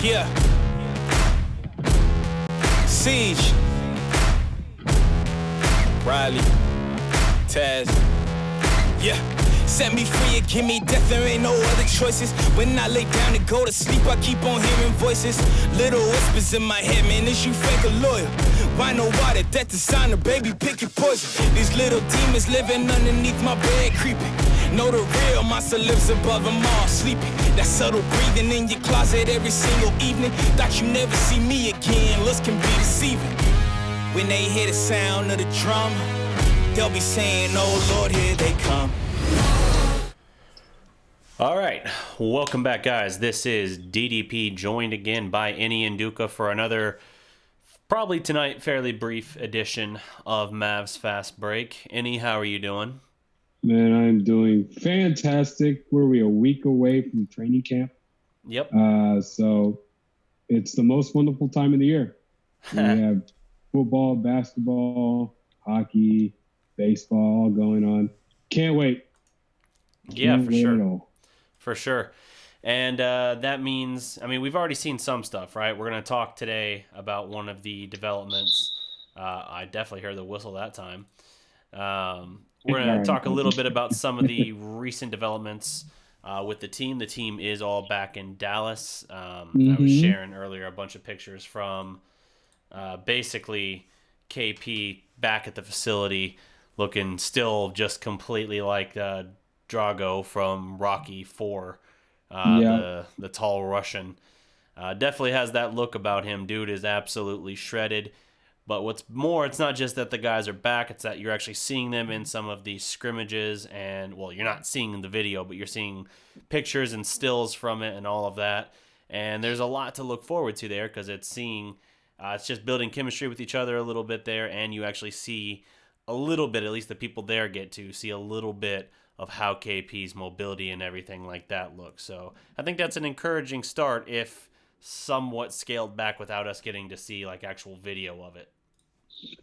Yeah. Siege. Riley. Taz. Yeah. Set me free and give me death, there ain't no other choices. When I lay down to go to sleep, I keep on hearing voices. Little whispers in my head, man, is you fake or loyal? Why no water, death is sign, baby, pick your poison. These little demons living underneath my bed, creeping. Know the real monster lives above them all, sleeping. That subtle breathing in your closet every single evening. Thought you never see me again, looks can be deceiving. When they hear the sound of the drum, they'll be saying, oh Lord, here they come. All right, welcome back, guys. This is DDP, joined again by Eni and Duca for another, probably tonight, fairly brief edition of Mavs Fastbreak. Eni, how are you doing? Man, I'm doing fantastic. Were we a week away from training camp? Yep. So it's the most wonderful time of the year. We have football, basketball, hockey, baseball all going on. Can't wait. Yeah, for sure. For sure. And that means, I mean, we've already seen some stuff, right? We're going to talk today about one of the developments. I definitely heard the whistle that time. We're going to talk a little bit about some of the recent developments with the team. The team is all back in Dallas. I was sharing earlier a bunch of pictures from basically KP back at the facility, looking still just completely like Drago from Rocky IV, the tall Russian. Definitely has that look about him. Dude is absolutely shredded. But what's more, it's not just that the guys are back, it's that you're actually seeing them in some of these scrimmages, and, well, you're not seeing the video, but you're seeing pictures and stills from it and all of that. And there's a lot to look forward to there, because it's just building chemistry with each other a little bit there, and you actually see a little bit, at least the people there get to see a little bit of how KP's mobility and everything like that looks. So I think that's an encouraging start, if somewhat scaled back without us getting to see like actual video of it.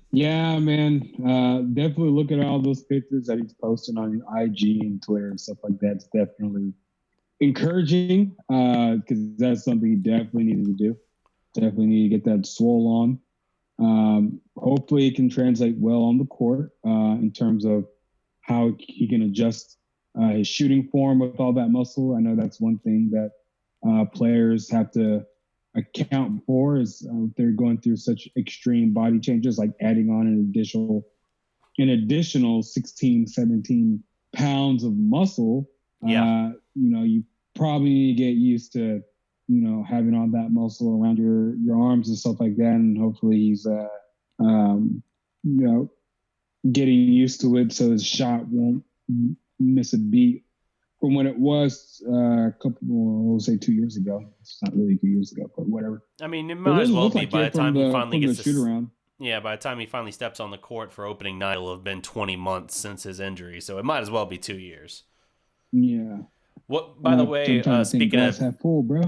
Yeah, man. Definitely look at all those pictures that he's posting on IG and Twitter and stuff like that. It's definitely encouraging because that's something he definitely needed to do. Definitely need to get that swole on. Hopefully it can translate well on the court in terms of how he can adjust his shooting form with all that muscle. I know that's one thing that players have to account for is they're going through such extreme body changes, like adding on an additional 16, 17 pounds of muscle. You probably need to get used to, having all that muscle around your arms and stuff like that. And hopefully he's, getting used to it so his shot won't miss a beat from when it was we'll say 2 years ago. It's not really 2 years ago, but whatever. I mean, it might as well be by the time he finally gets to shoot around. Yeah, by the time he finally steps on the court for opening night, it'll have been 20 months since his injury, so it might as well be 2 years. Yeah. What? By the way, speaking of full, bro.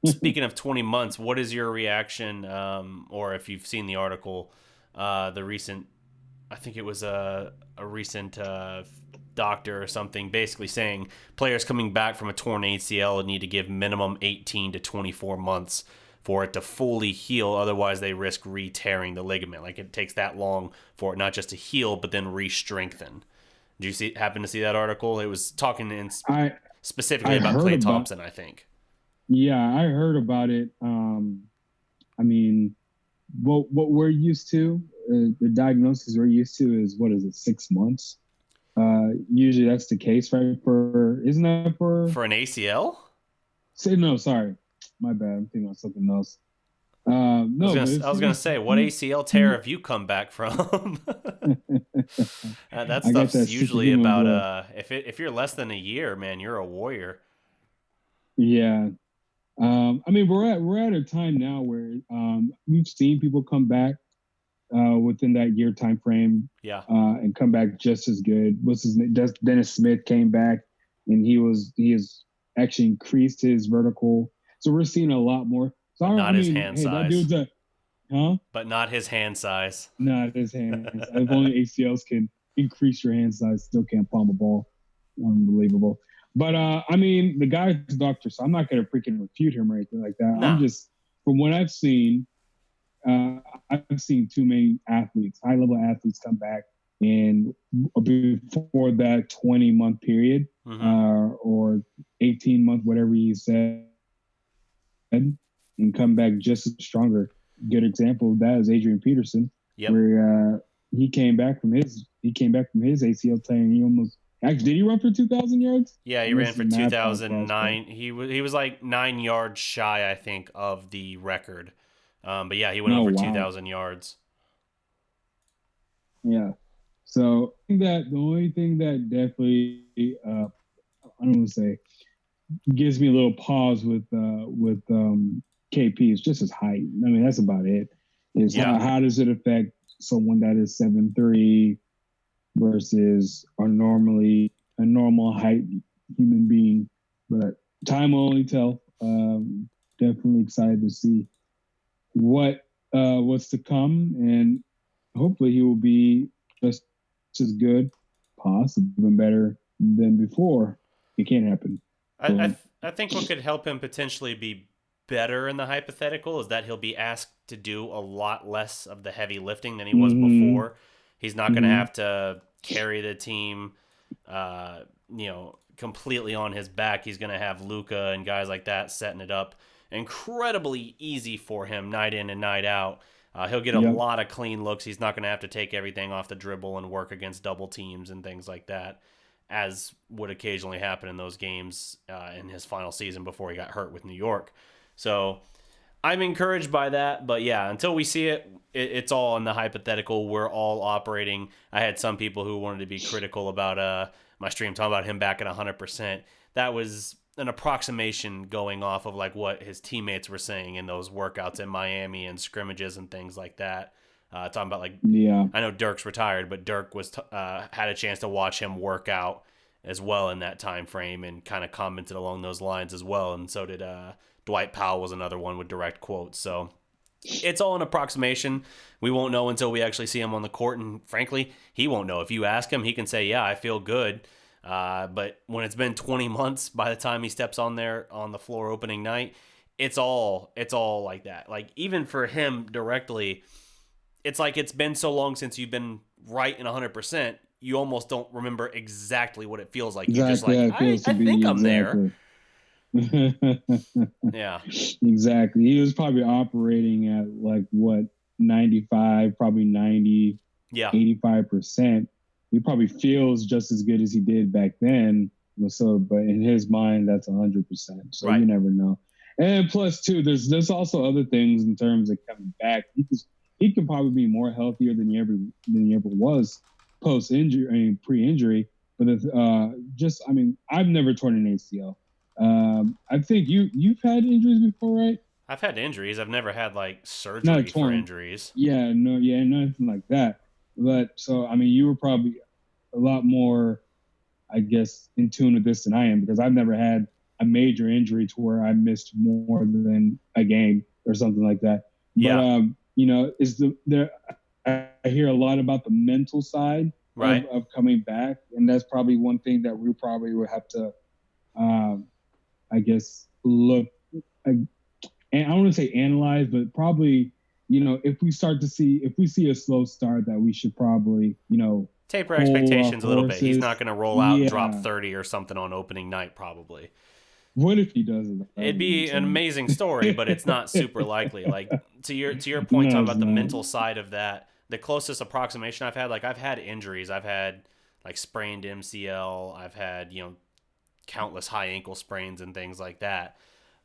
Speaking of 20 months, what is your reaction, or if you've seen the article, the recent, I think it was a recent doctor or something, basically saying players coming back from a torn ACL need to give minimum 18 to 24 months for it to fully heal. Otherwise, they risk re-tearing the ligament. Like, it takes that long for it not just to heal, but then re-strengthen. Did you happen to see that article? It was talking specifically about Klay Thompson, I think. Yeah, I heard about it. I mean, what we're used to, the diagnosis we're used to is, 6 months? Usually that's the case, right? Isn't that for an ACL? No, sorry, my bad. I'm thinking of something else. I was gonna say, what ACL tear have you come back from? That stuff's usually about if you're less than a year, man, you're a warrior. Yeah. I mean, we're at a time now where we've seen people come back within that year time frame, and come back just as good. Dennis Smith came back, and he has actually increased his vertical. So we're seeing a lot more. So not his hand size. That dude's But not his hand size. Not his hand. If only ACLs can increase your hand size, still can't palm a ball. Unbelievable. But I mean, the guy's a doctor, so I'm not going to freaking refute him or anything like that. No. I'm just, from what I've seen too many athletes, high level athletes, come back in before that 20-month period or 18-month, whatever you said, and come back just as stronger. Good example of that is Adrian Peterson, where he came back from his ACL tear. He almost actually, did he run for 2,000 yards? Yeah, he ran for 2009. He was like 9 yards shy, I think, of the record. But yeah, he went over 2,000 yards. Yeah. So the only thing that definitely I don't want to say gives me a little pause with KP is just his height. I mean, that's about it. How does it affect someone that is 7'3" versus a normal height human being? But time will only tell. Definitely excited to see what's to come, and hopefully he will be just as good, possibly even better than before. It can't happen. I think what could help him potentially be better in the hypothetical is that he'll be asked to do a lot less of the heavy lifting than he was before. He's not going to have to carry the team, completely on his back. He's going to have Luka and guys like that setting it up incredibly easy for him night in and night out. He'll get a lot of clean looks. He's not going to have to take everything off the dribble and work against double teams and things like that, as would occasionally happen in those games in his final season before he got hurt with New York. So I'm encouraged by that. But yeah, until we see it, it's all in the hypothetical. We're all operating. I had some people who wanted to be critical about my stream talking about him back at 100%. That was an approximation going off of like what his teammates were saying in those workouts in Miami and scrimmages and things like that. Talking about I know Dirk's retired, but Dirk was had a chance to watch him work out as well in that time frame and kind of commented along those lines as well. And so did Dwight Powell was another one with direct quotes. So it's all an approximation. We won't know until we actually see him on the court. And frankly, he won't know. If you ask him, he can say, yeah, I feel good. But when it's been 20 months by the time he steps on there on the floor opening night, it's all like that. Like even for him directly, it's like it's been so long since you've been right in 100%, you almost don't remember exactly what it feels like. You're just like, I think I'm there. Yeah. Exactly. He was probably operating at 95, probably 90, 85%. He probably feels just as good as he did back then. So, but in his mind, that's 100%. So you never know. And plus, too, there's also other things in terms of coming back. He can probably be more healthier than he ever was post-injury, pre-injury. But I've never torn an ACL. I think you've had injuries before, right? I've had injuries. I've never had surgery for injuries. Yeah, nothing like that. But so you were probably a lot more, I guess, in tune with this than I am, because I've never had a major injury to where I missed more than a game or something like that. Yeah. But I hear a lot about the mental side of coming back, and that's probably one thing that we probably would have to, I guess, look. And I don't want to say analyze, but probably, if we see a slow start, that we should probably, taper expectations a little bit. He's not going to roll out and drop 30 or something on opening night, probably. What if he does it? It'd be an amazing story, but it's not super likely. To your point, talking about the mental side of that, the closest approximation I've had, I've had injuries. I've had sprained MCL. I've had countless high ankle sprains and things like that.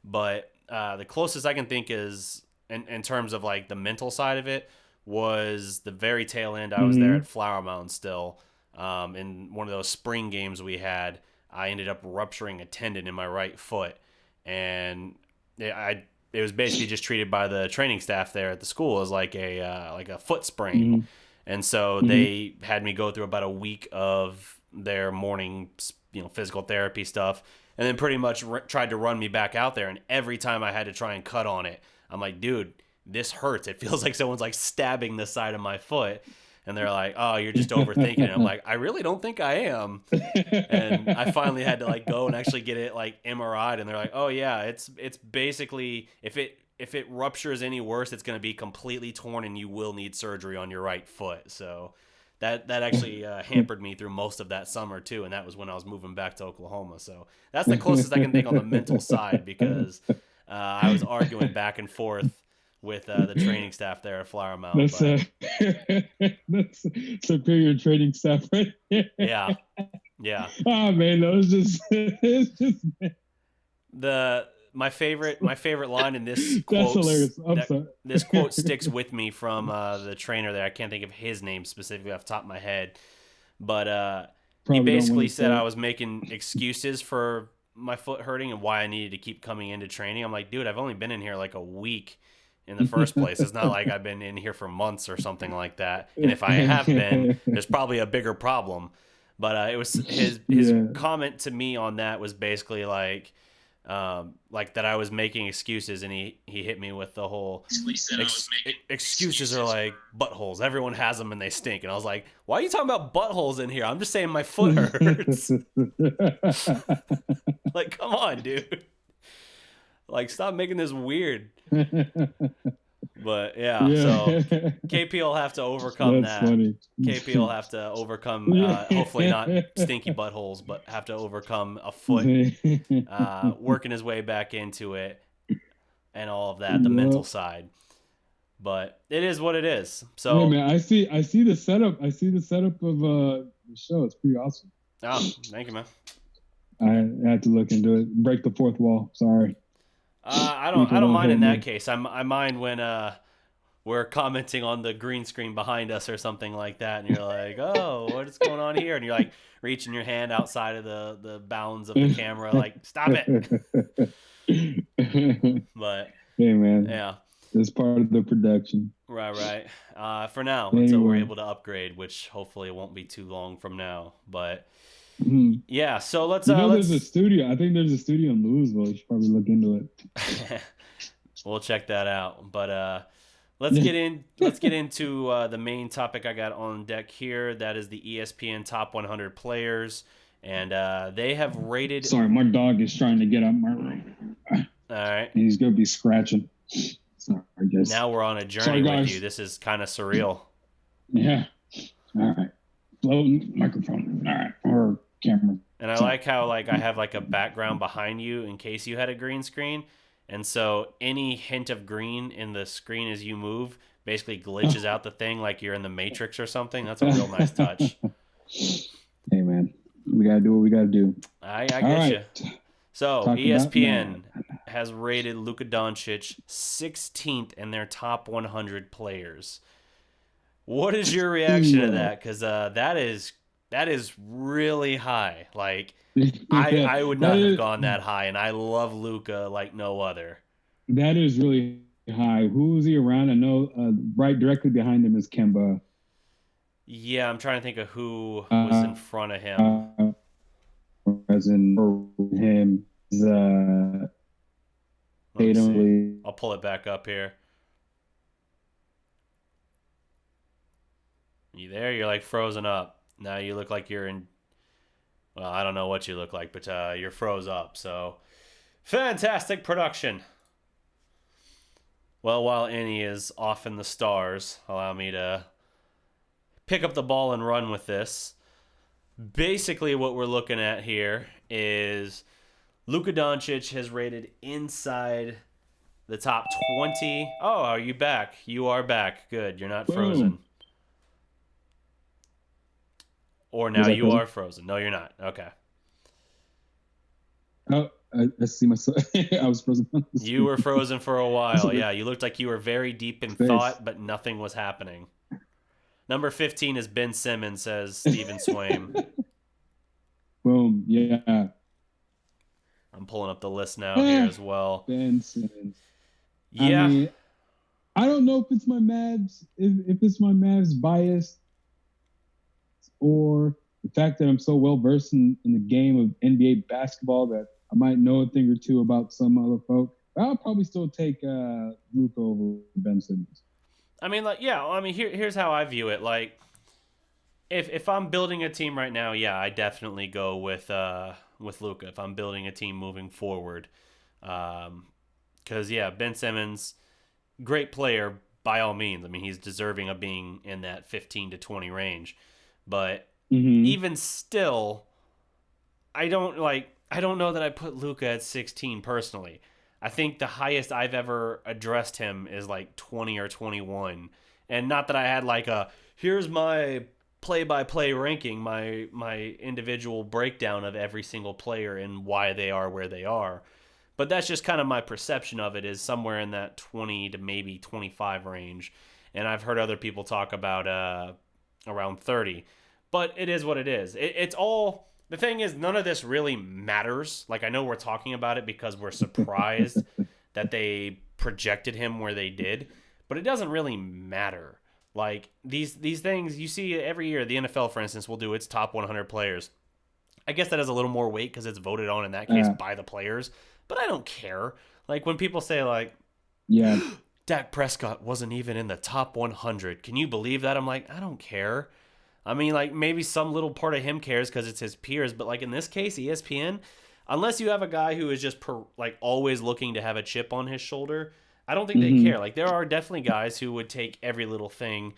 But the closest I can think is in terms of the mental side of it was the very tail end. I was there at Flower Mound still. In one of those spring games we had, I ended up rupturing a tendon in my right foot, and it was basically just treated by the training staff there at the school as like a foot sprain. And so they had me go through about a week of their morning, physical therapy stuff, and then pretty much tried to run me back out there. And every time I had to try and cut on it, I'm like, dude, this hurts. It feels like someone's stabbing the side of my foot. And they're like, oh, you're just overthinking it. I'm like, I really don't think I am. And I finally had to like go and actually get it like MRI'd, and they're like, oh yeah, it's basically if it ruptures any worse, it's going to be completely torn and you will need surgery on your right foot. So that actually hampered me through most of that summer too, and that was when I was moving back to Oklahoma. So that's the closest I can think on the mental side, because I was arguing back and forth with the training staff there at Flower Mound. That's superior training staff right there. Yeah. Oh man, that was just it's just my favorite line in this quote. That's hilarious. I'm sorry. This quote sticks with me from the trainer there. I can't think of his name specifically off the top of my head, but he basically said I was making excuses for my foot hurting and why I needed to keep coming into training. I'm like, dude, I've only been in here like a week in the first place. It's not like I've been in here for months or something like that. And if I have been, there's probably a bigger problem. But it was his comment to me on that was basically like that I was making excuses, and he hit me with the whole excuses are like buttholes. Everyone has them and they stink. And I was like, why are you talking about buttholes in here? I'm just saying my foot hurts. Like, come on, dude. Like, stop making this weird. But yeah, so KP will have to overcome that. Funny. KP will have to overcome, hopefully not stinky buttholes, but have to overcome a foot, working his way back into it, and all of that, the mental side. But it is what it is. So, hey man, I see the setup. I see the setup of the show. It's pretty awesome. Oh, thank you, man. I had to look into it. Break the fourth wall. Sorry. I don't mind in that case. I mind when we're commenting on the green screen behind us or something like that, and you're like, "Oh, what is going on here?" And you're like reaching your hand outside of the bounds of the camera, like, "Stop it!" But hey, man, yeah, it's part of the production. Right. For now, until we're able to upgrade, which hopefully won't be too long from now, but. Yeah, so let's. There's a studio. I think there's a studio in Louisville. You should probably look into it. We'll check that out. But let's get into the main topic I got on deck here. That is the ESPN Top 100 Players, and they have rated. Sorry, my dog is trying to get out my room. All right. He's gonna be scratching. Sorry, guys. Now we're on a journey with you. This is kind of surreal. Yeah. All right. Floating microphone. All right. Or camera. And I like how I have like a background behind you in case you had a green screen, and so any hint of green in the screen as you move basically glitches out the thing like you're in the Matrix or something. That's a real nice touch. Hey man, we gotta do what we gotta do. I get you. So ESPN has rated Luka Doncic 16th in their top 100 players. What is your reaction to that? Because that is really high. Like, I would not have gone that high, and I love Luka like no other. That is really high. Who is he around? I know right directly behind him is Kemba. Yeah, I'm trying to think of who was in front of him. As in him, I'll pull it back up here. You there? You're like frozen up. Now you look like you're in. Well, I don't know what you look like, but you're froze up. So, fantastic production. Well, while Annie is off in the stars, allow me to pick up the ball and run with this. Basically, what we're looking at here is Luka Doncic has rated inside the top 20. Oh, are you back? You are back. Good. You're not frozen. Boom. Or now you are frozen. No, you're not. Okay. Oh, I see myself. I was frozen. You were frozen for a while. Yeah, you looked like you were very deep in thought, but nothing was happening. Number 15 is Ben Simmons, says Stephen Swaim. Boom. Yeah. I'm pulling up the list now here as well. Ben Simmons. Yeah. I don't know if it's my Mavs, if it's my Mavs bias, or the fact that I'm so well versed in the game of NBA basketball that I might know a thing or two about some other folk. But I'll probably still take Luka over Ben Simmons. I mean, here's how I view it. Like, if I'm building a team right now, yeah, I definitely go with Luka. If I'm building a team moving forward, because Ben Simmons, great player by all means. I mean, he's deserving of being in that 15 to 20 range, but even still, I don't know that I put Luka at 16 personally. I think the highest I've ever addressed him is like 20 or 21, and not that I had like here's my play-by-play ranking, my individual breakdown of every single player and why they are where they are. But that's just kind of my perception of it, is somewhere in that 20 to maybe 25 range. And I've heard other people talk about around 30. But it is what it is. It's all... The thing is, none of this really matters. Like, I know we're talking about it because we're surprised that they projected him where they did. But it doesn't really matter. Like, these things, you see every year. The NFL, for instance, will do its top 100 players. I guess that has a little more weight because it's voted on, in that case, by the players. But I don't care. Like, when people say, like, Dak Prescott wasn't even in the top 100. Can you believe that? I'm like, I don't care. I mean, like, maybe some little part of him cares because it's his peers. But, like, in this case, ESPN, unless you have a guy who is just, always looking to have a chip on his shoulder, I don't think they care. Like, there are definitely guys who would take every little thing,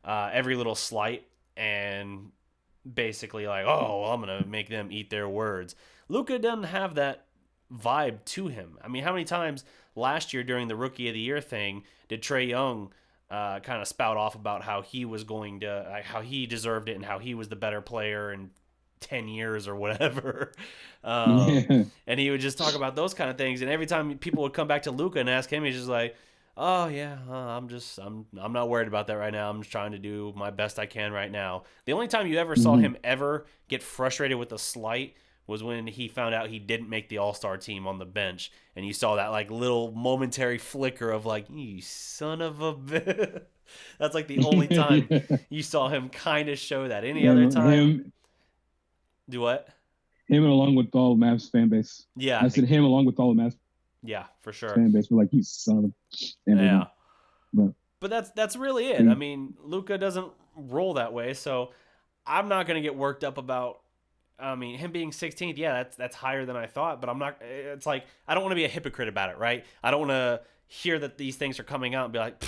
every little slight, and basically, like, oh, well, I'm going to make them eat their words. Luka doesn't have that vibe to him. I mean, how many times last year during the Rookie of the Year thing did Trae Young kind of spout off about how he was going to, how he deserved it and how he was the better player in 10 years or whatever. And he would just talk about those kind of things. And every time people would come back to Luka and ask him, he's just like, oh yeah, I'm not worried about that right now. I'm just trying to do my best I can right now. The only time you ever saw him ever get frustrated with a slight was when he found out he didn't make the All-Star team on the bench, and you saw that like little momentary flicker of like, you son of a bitch. That's like the only time you saw him kind of show that. Any other time? Do what? Him along with all the Mavs fan base. Yeah. I said him along with all the Mavs. Yeah, for sure. Fan base were like, you son of a... Yeah. But that's really it. I mean, Luka doesn't roll that way, so I'm not going to get worked up about, I mean, him being 16th, yeah, that's higher than I thought, but I'm not, it's like, I don't want to be a hypocrite about it, right? I don't want to hear that these things are coming out and be like,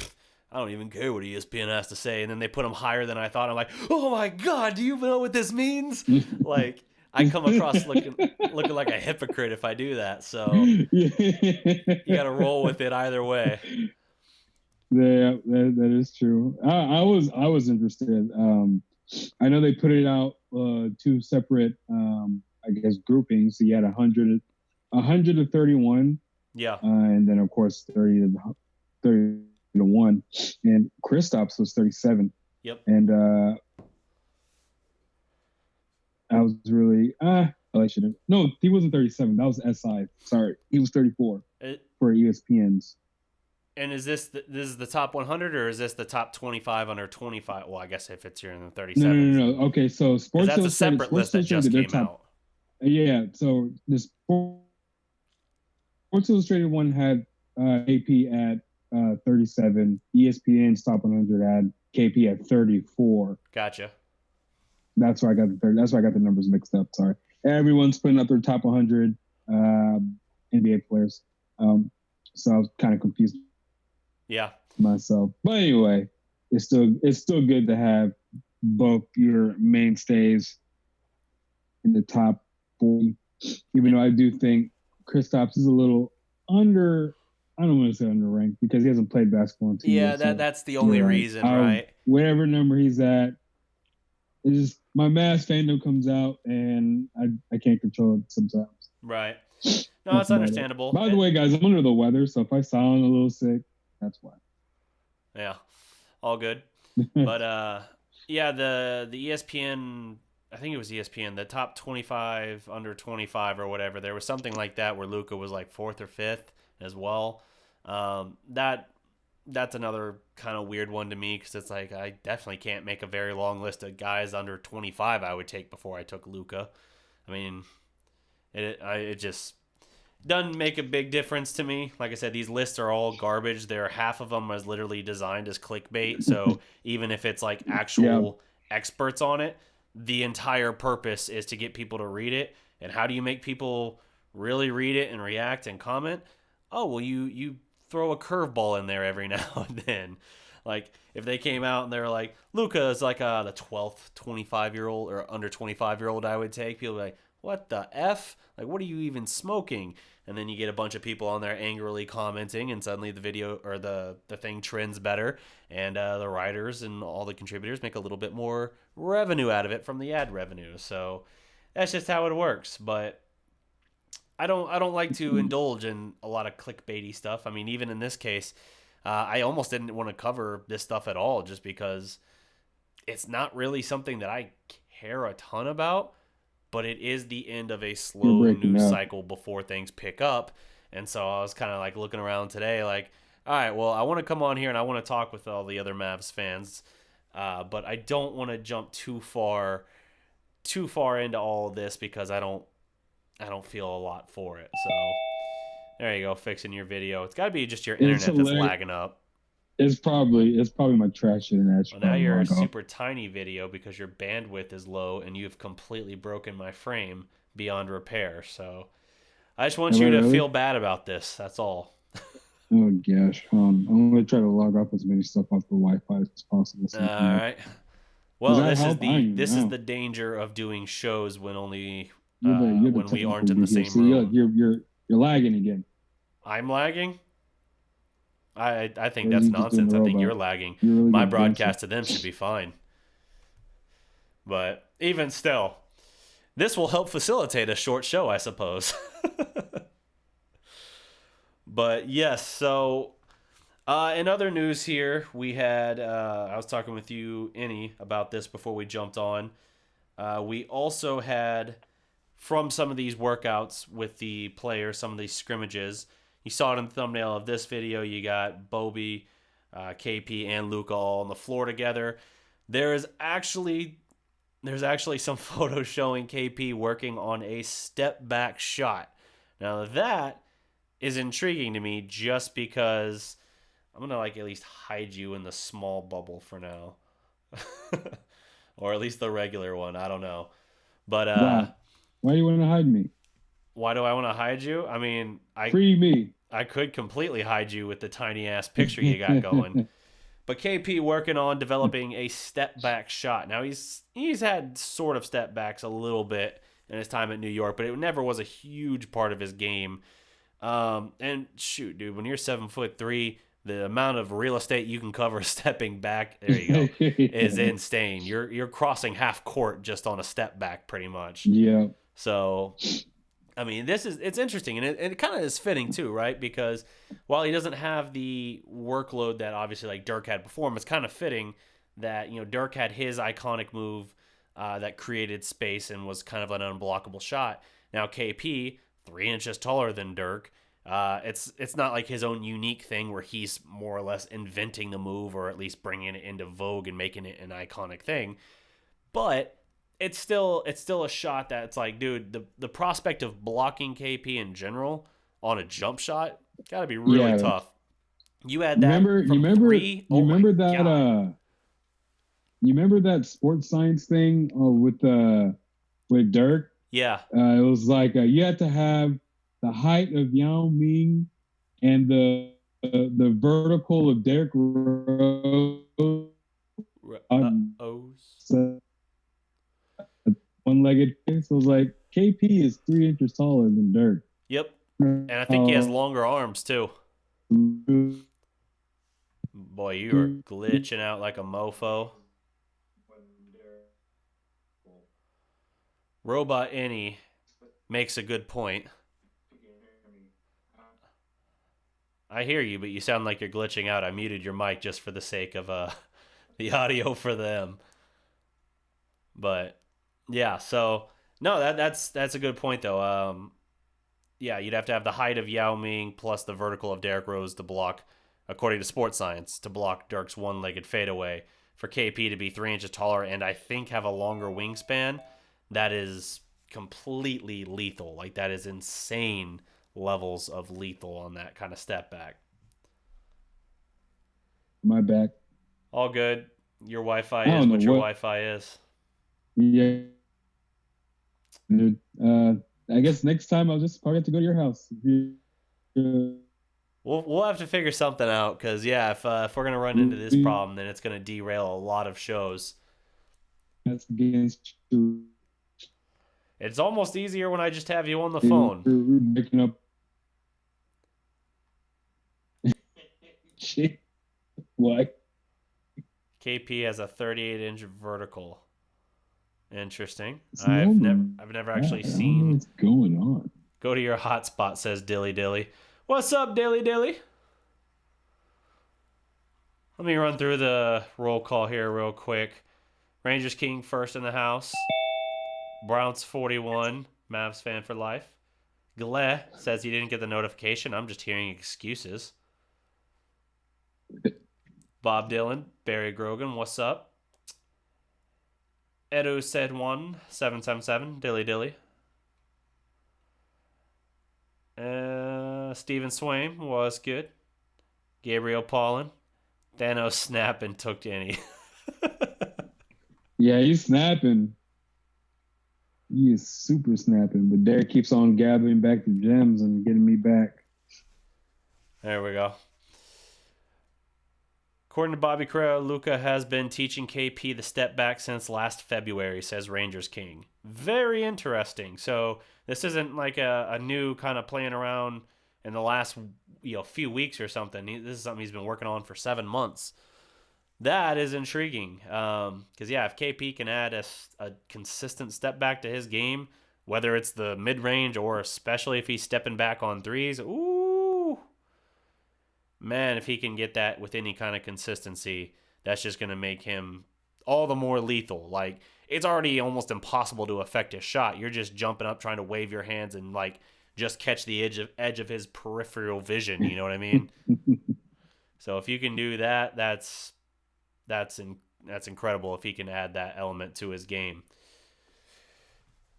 I don't even care what ESPN has to say, and then they put them higher than I thought. I'm like, oh my God, do you know what this means? Like, I come across looking like a hypocrite if I do that, so you got to roll with it either way. Yeah, that is true. I was interested. I know they put it out two separate, I guess, groupings. So you had 100 to 31. Yeah. And then of course 30 to 1. And Kristaps was 37. Yep. And I was really no, he wasn't 37. That was SI. Sorry, he was 34 for ESPN's. And is this the top 100 or is this the top 25 under 25? Well, I guess if it's here in the 37. No. Okay, so Sports Illustrated. That's a separate list that just came out. Yeah, so the Sports Illustrated one had AP at 37. ESPN's top 100 had KP at 34. Gotcha. That's why I got the numbers mixed up. Sorry. Everyone's putting up their top 100 NBA players. So I was kind of confused. Yeah. Myself. But anyway, it's still good to have both your mainstays in the top 40. Even though I do think Kristaps is a little under, I don't want to say underranked because he hasn't played basketball in 2 years. Yeah, that's the only reason, right? Whatever number he's at, it's just my Mavs fandom comes out and I can't control it sometimes. Right. No, that's understandable. By the way, guys, I'm under the weather, so if I sound a little sick, that's why. Yeah, all good. But yeah, the ESPN, I think it was ESPN, the top 25 under 25 or whatever. There was something like that where Luka was like 4th or 5th as well. That's another kind of weird one to me because it's like I definitely can't make a very long list of guys under 25 I would take before I took Luka. I mean, it just doesn't make a big difference to me. Like I said, these lists are all garbage. Half of them is literally designed as clickbait. So even if it's like actual experts on it. The entire purpose is to get people to read it. And how do you make people really read it and react and comment? Oh, well, you throw a curveball in there every now and then. Like, if they came out and they were like, Luka is like the 12th 25-year-old or under 25-year-old I would take, people would be like, what the F? Like, what are you even smoking? And then you get a bunch of people on there angrily commenting, and suddenly the video or the thing trends better, and the writers and all the contributors make a little bit more revenue out of it from the ad revenue. So that's just how it works. But I don't like to indulge in a lot of clickbaity stuff. I mean, even in this case, I almost didn't want to cover this stuff at all, just because it's not really something that I care a ton about. But it is the end of a slow news cycle before things pick up. And so I was kind of like looking around today like, all right, well, I want to come on here and I want to talk with all the other Mavs fans. But I don't want to jump too far into all of this because I don't feel a lot for it. So there you go, fixing your video. It's got to be just your internet that's lagging up. It's probably my trash internet. Well, now you're a super tiny video because your bandwidth is low and you've completely broken my frame beyond repair. So I just want you to feel bad about this. That's all. Oh gosh, I'm gonna try to log off as many stuff off the Wi-Fi as possible. All right. Well, this is the danger of doing shows when only when we aren't in the same room. You're lagging again. I'm lagging. I think that's nonsense. I think you're lagging. My broadcast to them should be fine. But even still, this will help facilitate a short show, I suppose. But yes, so in other news here, we had, I was talking with you, Innie, about this before we jumped on. We also had, from some of these workouts with the players, some of these scrimmages, you saw it in the thumbnail of this video. You got Bobby, KP, and Luka all on the floor together. There's actually some photos showing KP working on a step-back shot. Now that is intriguing to me just because I'm going to like at least hide you in the small bubble for now. Or at least the regular one. I don't know. But why do you want to hide me? Why do I want to hide you? I mean, free me. I could completely hide you with the tiny ass picture you got going. But KP working on developing a step back shot. Now he's had sort of step backs a little bit in his time at New York, but it never was a huge part of his game. And shoot, dude, when you're 7'3", the amount of real estate you can cover stepping back, there you go, is insane. You're crossing half court just on a step back pretty much. Yeah. So I mean, it's interesting, and it kind of is fitting too, right? Because while he doesn't have the workload that obviously like Dirk had before him, it's kind of fitting that, you know, Dirk had his iconic move that created space and was kind of an unblockable shot. Now KP, 3 inches taller than Dirk, it's not like his own unique thing where he's more or less inventing the move or at least bringing it into vogue and making it an iconic thing, but it's still a shot that's like, dude, the prospect of blocking KP in general on a jump shot got to be really tough. You had that. You remember that sports science thing with Dirk? Yeah. It was like you had to have the height of Yao Ming and the vertical of Derrick Rose. One-legged face. So it was like KP is 3 inches taller than Dirk. Yep, and I think he has longer arms too. Boy, you are glitching out like a mofo. Robot Innie makes a good point. I hear you, but you sound like you're glitching out. I muted your mic just for the sake of the audio for them. But yeah, so no, that's a good point though. Yeah, you'd have to have the height of Yao Ming plus the vertical of Derrick Rose to block, according to Sports Science, to block Dirk's one-legged fadeaway. For KP to be 3 inches taller and I think have a longer wingspan, that is completely lethal. Like, that is insane levels of lethal on that kind of step back. My back. All good. your Wi-Fi is what your Wi-Fi is. Yeah. I guess next time I'll just probably have to go to your house. We'll have to figure something out because if we're gonna run into this problem, then it's gonna derail a lot of shows. That's against you. It's almost easier when I just have you on the phone. Making up. What? KP has a 38-inch vertical. Interesting. I've never actually seen. What's going on? Go to your hotspot, says Dilly Dilly. What's up, Dilly Dilly? Let me run through the roll call here real quick. Rangers King first in the house. Browns 41. Mavs fan for life. Gle says he didn't get the notification. I'm just hearing excuses. Bob Dylan, Barry Grogan, what's up? Edo said 777, Dilly Dilly. Steven Swaim was good. Gabriel Paulin. Thanos snapping took Danny. Yeah, he's snapping. He is super snapping, but Derek keeps on gathering back the gems and getting me back. There we go. According to Bobby Correa, Luka has been teaching KP the step back since last February, says Rangers King. Very interesting. So this isn't like a new kind of playing around in the last few weeks or something. This is something he's been working on for 7 months. That is intriguing. Because, if KP can add a consistent step back to his game, whether it's the mid-range or especially if he's stepping back on threes, ooh, man, if he can get that with any kind of consistency, that's just going to make him all the more lethal. Like, it's already almost impossible to affect his shot. You're just jumping up, trying to wave your hands and, just catch the edge of his peripheral vision. You know what I mean? So if you can do that, that's incredible if he can add that element to his game.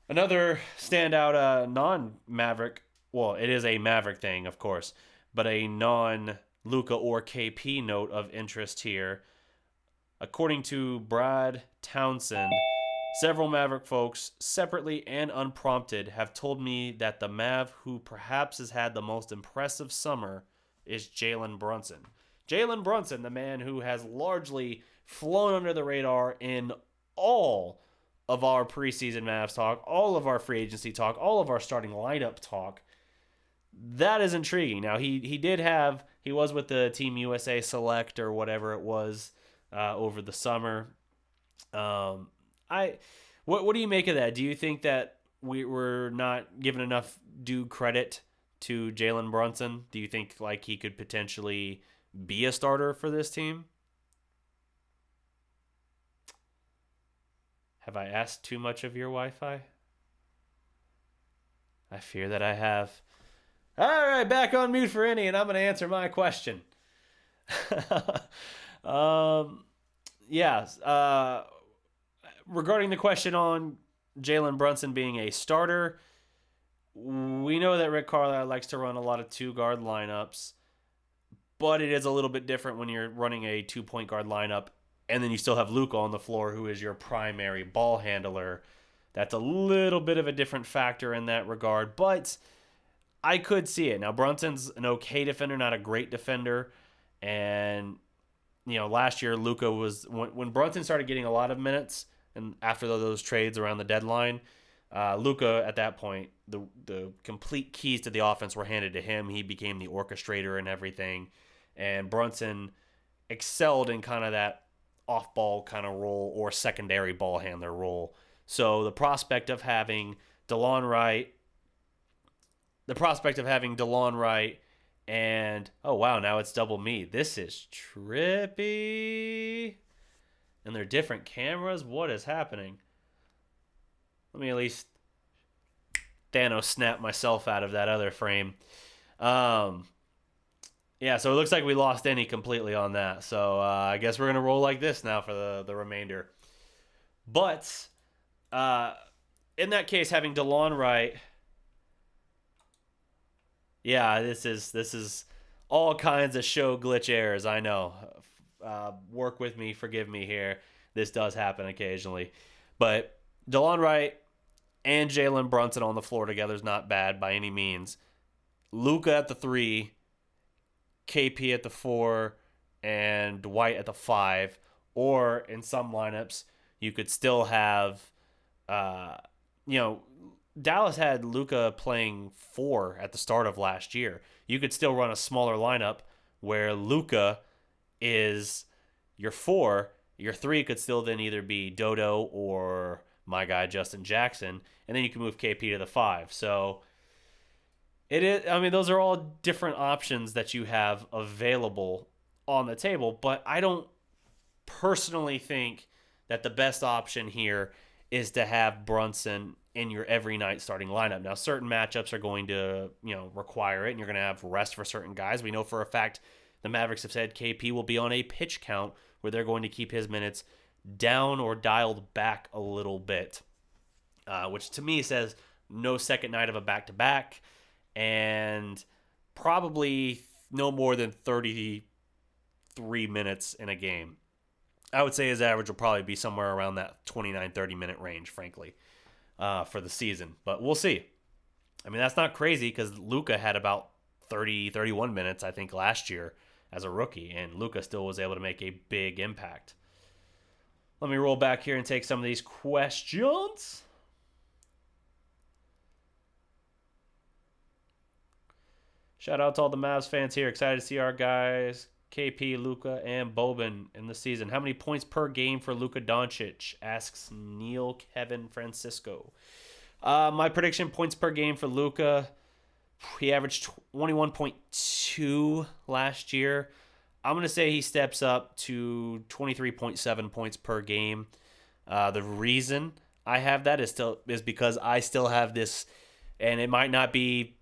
Another standout non-Maverick, well, it is a Maverick thing, of course, but a non-Luka or KP note of interest here. According to Brad Townsend, several Maverick folks, separately and unprompted, have told me that the Mav who perhaps has had the most impressive summer is Jalen Brunson. Jalen Brunson, the man who has largely flown under the radar in all of our preseason Mavs talk, all of our free agency talk, all of our starting lineup talk. That is intriguing. Now, he was with the Team USA Select or whatever it was over the summer. What do you make of that? Do you think that we're not giving enough due credit to Jalen Brunson? Do you think he could potentially be a starter for this team? Have I asked too much of your Wi-Fi? I fear that I have. All right, back on mute for any, and I'm going to answer my question. Regarding the question on Jalen Brunson being a starter, we know that Rick Carlisle likes to run a lot of two-guard lineups, but it is a little bit different when you're running a two-point guard lineup, and then you still have Luka on the floor, who is your primary ball handler. That's a little bit of a different factor in that regard, but I could see it. Now, Brunson's an okay defender, not a great defender, and last year Luka was when Brunson started getting a lot of minutes, and after those trades around the deadline, Luka at that point, the complete keys to the offense were handed to him. He became the orchestrator and everything, and Brunson excelled in kind of that off-ball kind of role or secondary ball handler role. So the prospect of having DeLon Wright, and oh wow, now it's double me. This is trippy. And they're different cameras. What is happening? Let me at least Thanos snap myself out of that other frame. So it looks like we lost any completely on that. So I guess we're going to roll like this now for the remainder. But in that case, having DeLon Wright, this is all kinds of show glitch errors, I know. work with me, forgive me here. This does happen occasionally. But DeLon Wright and Jalen Brunson on the floor together is not bad by any means. Luka at the 3, KP at the 4, and Dwight at the 5. Or in some lineups, you could still have, Dallas had Luka playing 4 at the start of last year. You could still run a smaller lineup where Luka is your 4. Your 3 could still then either be Dodo or my guy Justin Jackson, and then you can move KP to the 5. So it is. I mean, those are all different options that you have available on the table, but I don't personally think that the best option here is to have Brunson in your every night starting lineup. Now, certain matchups are going to, require it, and you're going to have rest for certain guys. We know for a fact the Mavericks have said KP will be on a pitch count where they're going to keep his minutes down or dialed back a little bit, which to me says no second night of a back-to-back and probably no more than 33 minutes in a game. I would say his average will probably be somewhere around that 29, 30-minute range, frankly, for the season. But we'll see. I mean, that's not crazy because Luka had about 30, 31 minutes, I think, last year as a rookie, and Luka still was able to make a big impact. Let me roll back here and take some of these questions. Shout out to all the Mavs fans here. Excited to see our guys, KP, Luka, and Boban in the season. How many points per game for Luka Doncic? Asks Neil Kevin Francisco. My prediction, points per game for Luka. He averaged 21.2 last year. I'm going to say he steps up to 23.7 points per game. The reason I have that is because I still have this, and it might not be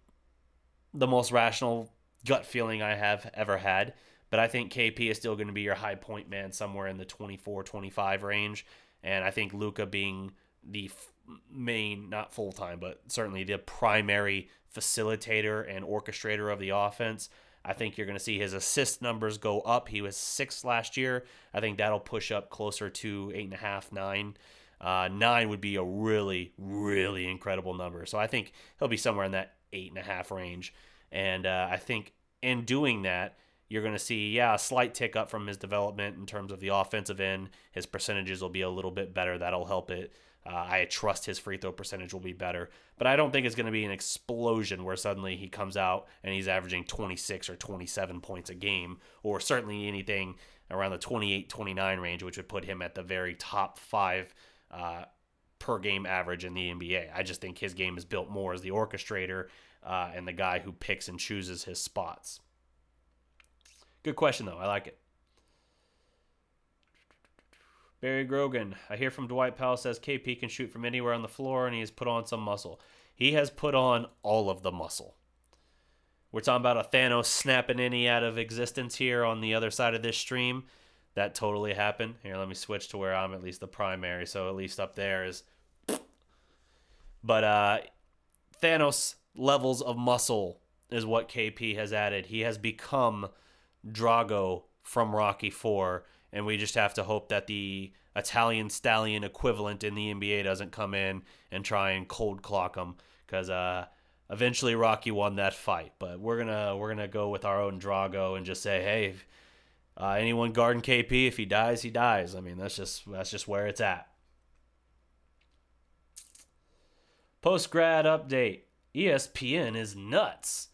the most rational gut feeling I have ever had, but I think KP is still going to be your high point man somewhere in the 24, 25 range. And I think Luka being the main, not full-time, but certainly the primary facilitator and orchestrator of the offense, I think you're going to see his assist numbers go up. He was 6 last year. I think that'll push up closer to 8.5, 9. 9 would be a really, really incredible number. So I think he'll be somewhere in that 8.5 range. And I think in doing that, you're going to see, a slight tick up from his development in terms of the offensive end. His percentages will be a little bit better. That'll help it. I trust his free throw percentage will be better. But I don't think it's going to be an explosion where suddenly he comes out and he's averaging 26 or 27 points a game, or certainly anything around the 28, 29 range, which would put him at the very top 5 per game average in the NBA. I just think his game is built more as the orchestrator and the guy who picks and chooses his spots. Good question, though. I like it. Barry Grogan. I hear from Dwight Powell says KP can shoot from anywhere on the floor and he has put on some muscle. He has put on all of the muscle. We're talking about a Thanos snapping any out of existence here on the other side of this stream. That totally happened. Here, let me switch to where I'm at least the primary. So at least up there is. But Thanos levels of muscle is what KP has added. He has become Drago from Rocky IV, and we just have to hope that the Italian stallion equivalent in the NBA doesn't come in and try and cold clock him, because eventually Rocky won that fight. But we're gonna go with our own Drago and just say, hey, anyone guarding KP, if he dies, he dies. I mean, that's just where it's at. Post-grad update. ESPN is nuts.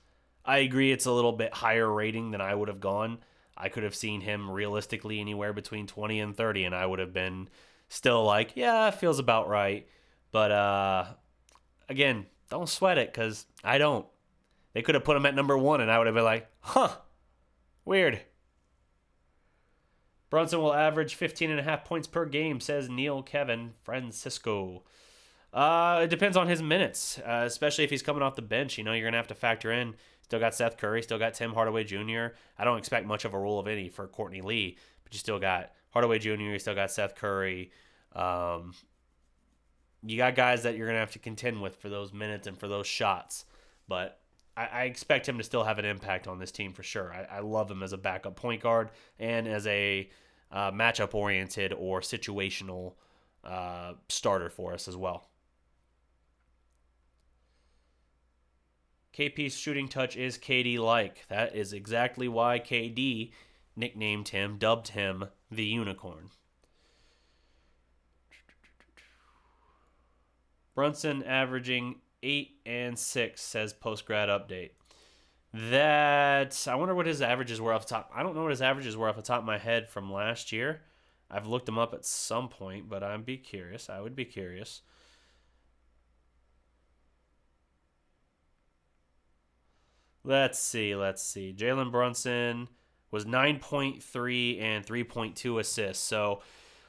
I agree it's a little bit higher rating than I would have gone. I could have seen him realistically anywhere between 20 and 30, and I would have been still like, yeah, it feels about right. But, again, don't sweat it, because I don't. They could have put him at number 1, and I would have been like, weird. Brunson will average 15.5 points per game, says Neil Kevin Francisco. It depends on his minutes, especially if he's coming off the bench. You're going to have to factor in. Still got Seth Curry, still got Tim Hardaway Jr. I don't expect much of a role of any for Courtney Lee, but you still got Hardaway Jr., you still got Seth Curry. You got guys that you're going to have to contend with for those minutes and for those shots. But I expect him to still have an impact on this team for sure. I love him as a backup point guard and as a matchup-oriented or situational starter for us as well. KP's shooting touch is KD-like. That is exactly why KD dubbed him the Unicorn. Brunson averaging 8 and 6, says post-grad update. I wonder what his averages were off the top. I don't know what his averages were off the top of my head from last year. I've looked them up at some point, but I would be curious. Let's see. Jalen Brunson was 9.3 and 3.2 assists. So,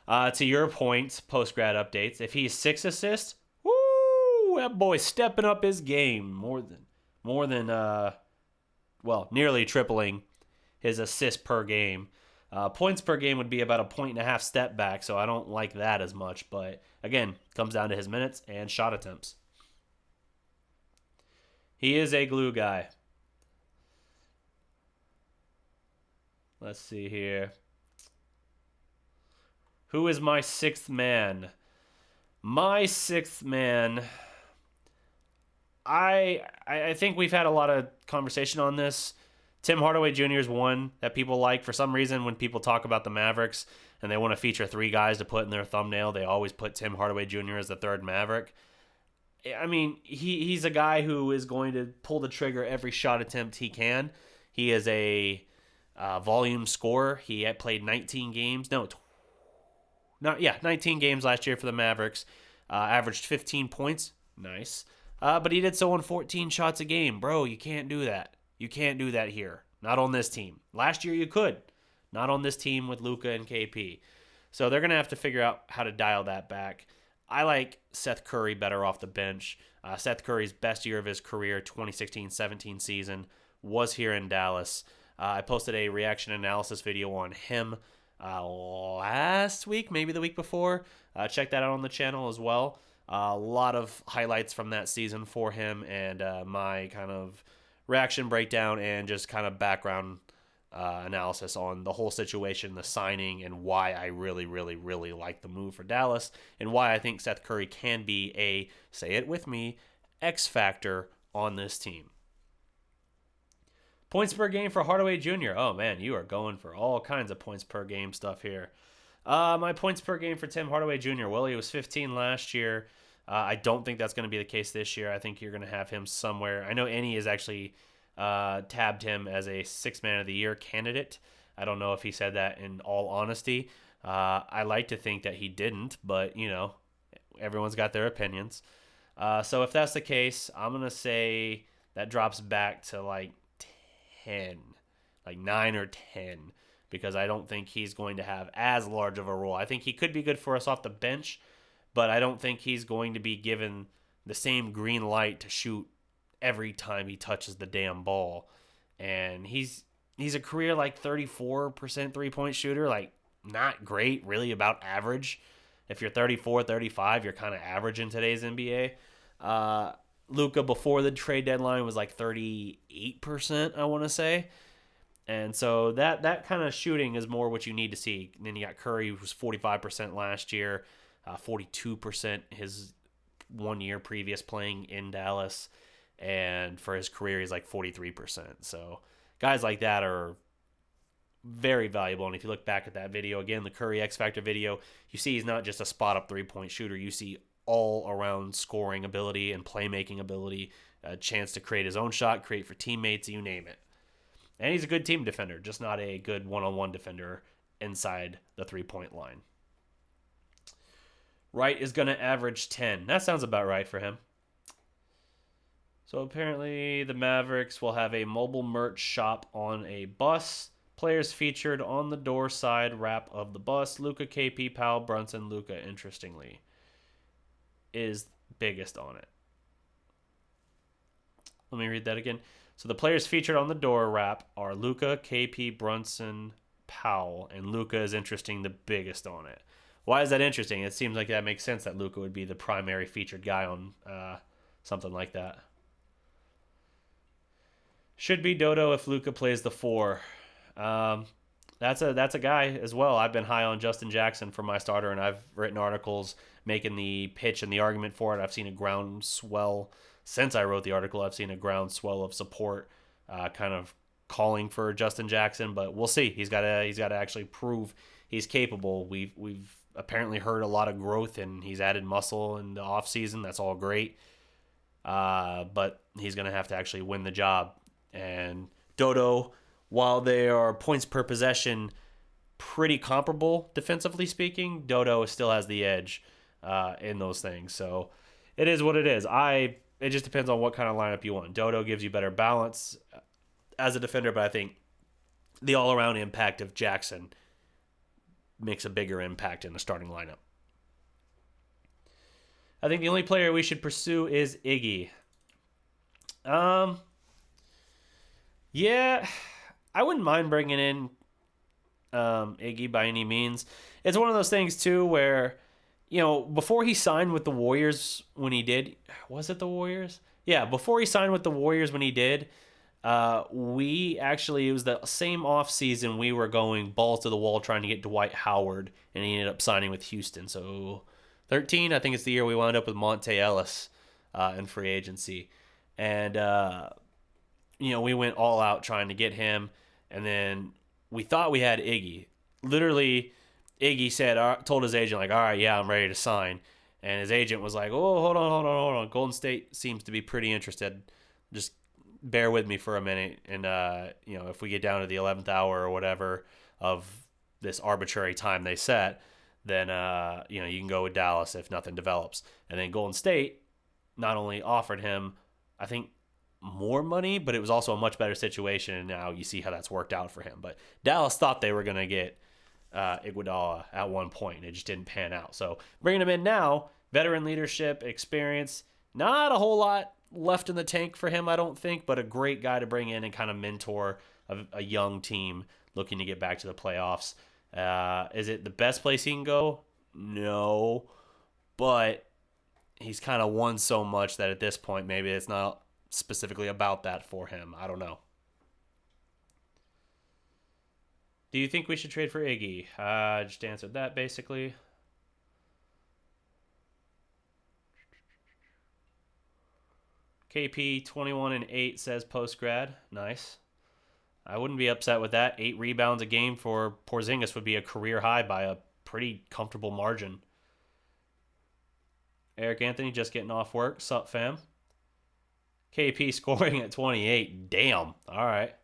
to your point, post-grad updates, if he's 6 assists, woo, that boy's stepping up his game nearly tripling his assists per game. Points per game would be about a 1.5 step back, so I don't like that as much. But, again, comes down to his minutes and shot attempts. He is a glue guy. Let's see here. Who is my sixth man? My sixth man, I think we've had a lot of conversation on this. Tim Hardaway Jr. is one that people like. For some reason, when people talk about the Mavericks and they want to feature 3 guys to put in their thumbnail, they always put Tim Hardaway Jr. as the third Maverick. I mean, he's a guy who is going to pull the trigger every shot attempt he can. He is a volume scorer. He had played 19 games. 19 games last year for the Mavericks. Averaged 15 points. Nice. But he did so on 14 shots a game. Bro, you can't do that. You can't do that here. Not on this team. Last year you could. Not on this team with Luka and KP. So they're going to have to figure out how to dial that back. I like Seth Curry better off the bench. Seth Curry's best year of his career, 2016-17 season, was here in Dallas. I posted a reaction analysis video on him last week, maybe the week before. Check that out on the channel as well. A lot of highlights from that season for him and my kind of reaction breakdown and just kind of background analysis on the whole situation, the signing, and why I really, really, really like the move for Dallas and why I think Seth Curry can be a, say it with me, X factor on this team. Points per game for Hardaway Jr. Oh, man, you are going for all kinds of points per game stuff here. My points per game for Tim Hardaway Jr. Well, he was 15 last year. I don't think that's going to be the case this year. I think you're going to have him somewhere. I know Annie has actually tabbed him as a 6th Man of the Year candidate. I don't know if he said that in all honesty. I like to think that he didn't, but, everyone's got their opinions. So if that's the case, I'm going to say that drops back to like 10, like 9 or 10, because I don't think he's going to have as large of a role. I think he could be good for us off the bench, but I don't think he's going to be given the same green light to shoot every time he touches the damn ball. And he's a career like 34% three-point shooter, like not great, really about average. If you're 34, 35, you're kind of average in today's NBA. Luka before the trade deadline was like 38%, I want to say. And so that kind of shooting is more what you need to see. And then you got Curry, who was 45% last year, 42% his 1 year previous playing in Dallas. And for his career, he's like 43%. So guys like that are very valuable. And if you look back at that video, again, the Curry X Factor video, you see he's not just a spot-up three-point shooter. You see all-around scoring ability and playmaking ability, a chance to create his own shot, create for teammates, you name it. And he's a good team defender, just not a good one-on-one defender inside the three-point line. Wright is going to average 10. That sounds about right for him. So apparently the Mavericks will have a mobile merch shop on a bus. Players featured on the door side wrap of the bus. Luka, KP, Powell, Brunson, Luka, interestingly, is biggest on it. Let me read that again. So the players featured on the door wrap are Luka, KP, Brunson, Powell, and Luka is interesting, the biggest on it. Why is that interesting? It seems like that makes sense that Luka would be the primary featured guy on something like that. Should be Dodo if Luka plays the 4. That's a guy as well. I've been high on Justin Jackson for my starter, and I've written articles making the pitch and the argument for it. I've seen a groundswell since I wrote the article. I've seen a groundswell of support, kind of calling for Justin Jackson, but we'll see. He's got to actually prove he's capable. We've apparently heard a lot of growth, and he's added muscle in the offseason. That's all great, but he's going to have to actually win the job. And Dodo, while they are points per possession pretty comparable defensively speaking, Dodo still has the edge in those things. So it is what it is. It just depends on what kind of lineup you want. Dodo gives you better balance as a defender, but I think the all-around impact of Jackson makes a bigger impact in the starting lineup. I think the only player we should pursue is Iggy. Yeah, I wouldn't mind bringing in Iggy by any means. It's one of those things, too, where, before he signed with the Warriors when he did, was it the Warriors? Yeah, before he signed with the Warriors when he did, it was the same offseason we were going balls to the wall trying to get Dwight Howard, and he ended up signing with Houston. So 13, I think it's the year we wound up with Monte Ellis in free agency. And, we went all out trying to get him, and then we thought we had Iggy. Literally, Iggy told his agent, like, all right, yeah, I'm ready to sign. And his agent was like, oh, hold on. Golden State seems to be pretty interested. Just bear with me for a minute. And, if we get down to the 11th hour or whatever of this arbitrary time they set, then, you can go with Dallas if nothing develops. And then Golden State not only offered him, I think, more money, but it was also a much better situation, and now you see how that's worked out for him. But Dallas thought they were going to get Iguodala at one point, and it just didn't pan out. So bringing him in now, veteran leadership, experience, not a whole lot left in the tank for him, I don't think, but a great guy to bring in and kind of mentor a young team looking to get back to the playoffs. Is it the best place he can go? No, but he's kind of won so much that at this point, maybe it's not specifically about that for him. I don't know. Do you think we should trade for Iggy? Just answered that basically. KP 21-8 says post grad. Nice. I wouldn't be upset with that. 8 rebounds a game for Porzingis would be a career high by a pretty comfortable margin. Eric Anthony just getting off work. Sup, fam? KP scoring at 28. Damn. All right.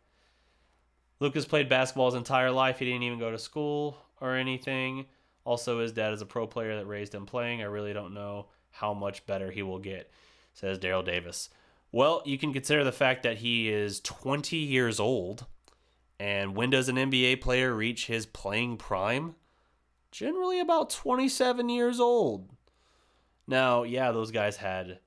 Luka's played basketball his entire life. He didn't even go to school or anything. Also, his dad is a pro player that raised him playing. I really don't know how much better he will get, says Daryl Davis. Well, you can consider the fact that he is 20 years old. And when does an NBA player reach his playing prime? Generally about 27 years old. Now, yeah, those guys had,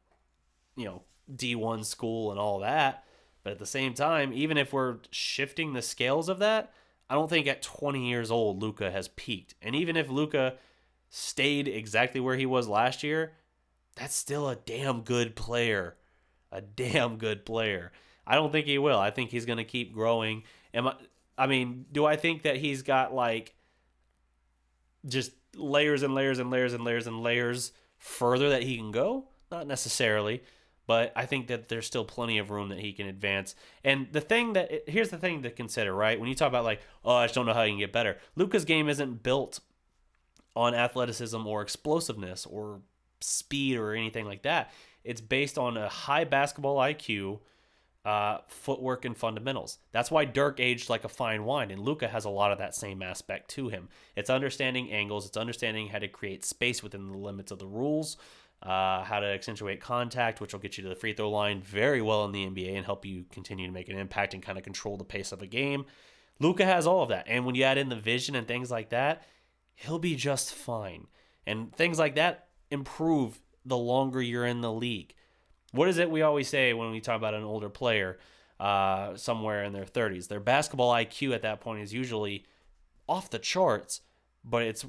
D1 school and all that. But at the same time, even if we're shifting the scales of that, I don't think at 20 years old Luka has peaked. And even if Luka stayed exactly where he was last year, that's still a damn good player. A damn good player. I don't think he will. I think he's going to keep growing. Do I think that he's got just layers and layers and layers and layers and layers further that he can go? Not necessarily. But I think that there's still plenty of room that he can advance. And here's the thing to consider, right? When you talk about I just don't know how he can get better. Luka's game isn't built on athleticism or explosiveness or speed or anything like that. It's based on a high basketball IQ, footwork, and fundamentals. That's why Dirk aged like a fine wine, and Luka has a lot of that same aspect to him. It's understanding angles. It's understanding how to create space within the limits of the rules. How to accentuate contact, which will get you to the free throw line very well in the NBA and help you continue to make an impact and kind of control the pace of a game. Luka has all of that. And when you add in the vision and things like that, he'll be just fine. And things like that improve the longer you're in the league. What is it we always say when we talk about an older player somewhere in their 30s? Their basketball IQ at that point is usually off the charts, but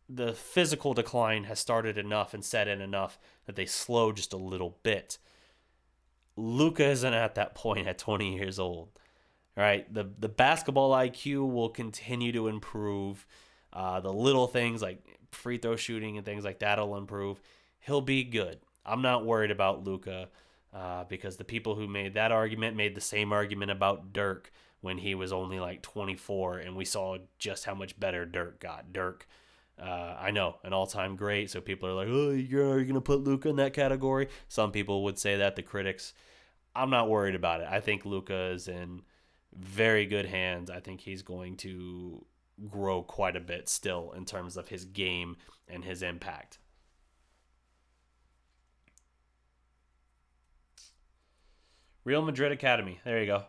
the physical decline has started enough and set in enough that they slow just a little bit. Luka isn't at that point at 20 years old. All right, the basketball IQ will continue to improve. The little things like free throw shooting and things like that will improve. He'll be good. I'm not worried about Luka because the people who made that argument made the same argument about Dirk when he was only like 24, and we saw just how much better Dirk got. Dirk, I know, an all-time great, so people are like, oh, you're going to put Luka in that category? Some people would say that, the critics. I'm not worried about it. I think Luka is in very good hands. I think he's going to grow quite a bit still in terms of his game and his impact. Real Madrid Academy. There you go.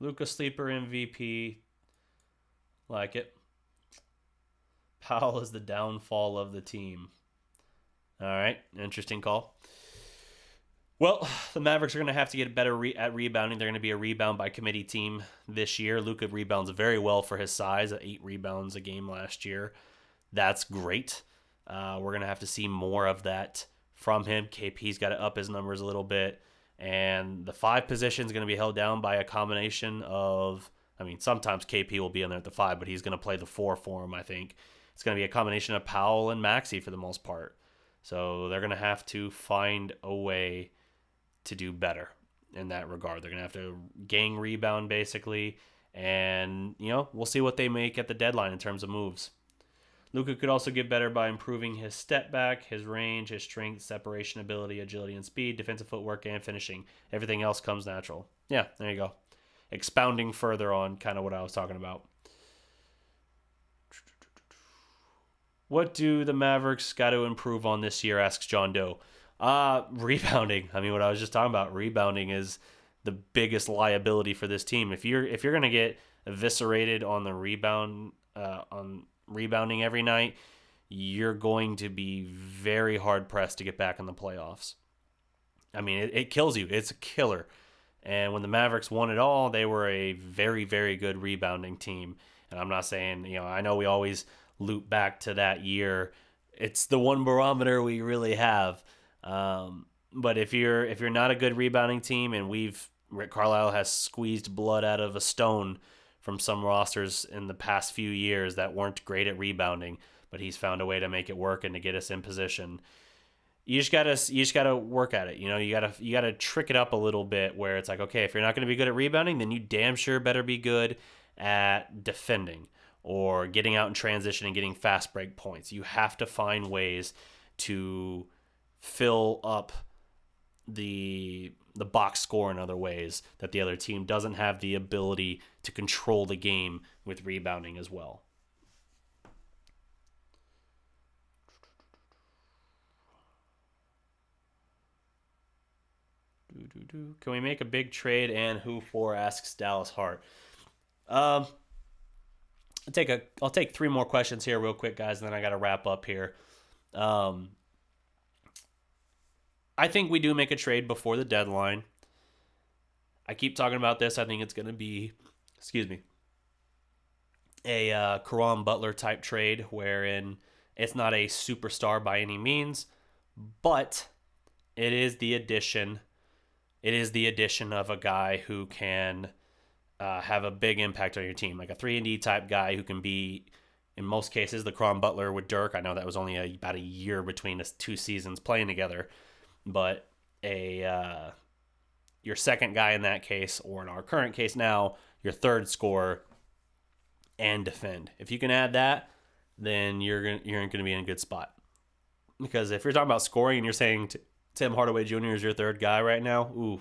Luka Sleeper MVP. Like it. Powell is the downfall of the team. All right. Interesting call. Well, the Mavericks are going to have to get better at rebounding. They're going to be a rebound by committee team this year. Luka rebounds very well for his size, 8 rebounds a game last year. That's great. We're going to have to see more of that from him. KP's got to up his numbers a little bit. And the 5 position is going to be held down by a combination of, sometimes KP will be in there at the 5, but he's going to play the 4 for him, I think. It's going to be a combination of Powell and Maxey for the most part. So they're going to have to find a way to do better in that regard. They're going to have to gang rebound, basically. And, we'll see what they make at the deadline in terms of moves. Luka could also get better by improving his step back, his range, his strength, separation ability, agility, and speed, defensive footwork, and finishing. Everything else comes natural. Yeah, there you go. Expounding further on kind of what I was talking about. What do the Mavericks got to improve on this year, asks John Doe. Rebounding. What I was just talking about, rebounding is the biggest liability for this team. If you're going to get eviscerated on the rebounding every night, you're going to be very hard pressed to get back in the playoffs. It kills you. It's a killer. And when the Mavericks won it all, they were a very, very good rebounding team. And I'm not saying, I know we always loop back to that year. It's the one barometer we really have. But if you're not a good rebounding team, and Rick Carlisle has squeezed blood out of a stone from some rosters in the past few years that weren't great at rebounding, but he's found a way to make it work and to get us in position. You just gotta work at it. You gotta trick it up a little bit where it's like, okay, if you're not going to be good at rebounding, then you damn sure better be good at defending or getting out in transition and getting fast break points. You have to find ways to fill up the box score in other ways that the other team doesn't have the ability to control the game with rebounding as well. Can we make a big trade, and who for, asks Dallas Hart. I'll take 3 more questions here real quick, guys, and then I got to wrap up here. I think we do make a trade before the deadline. I keep talking about this. I think it's going to be, a Caron Butler type trade wherein it's not a superstar by any means, but it is the addition. It is the addition of a guy who can have a big impact on your team, like a 3-and-D type guy who can be, in most cases, the Caron Butler with Dirk. I know that was only about a year between us 2 seasons playing together, but your second guy in that case, or in our current case now, your third scorer and defend. If you can add that, then you're going to be in a good spot. Because if you're talking about scoring and you're saying Tim Hardaway Jr. is your third guy right now,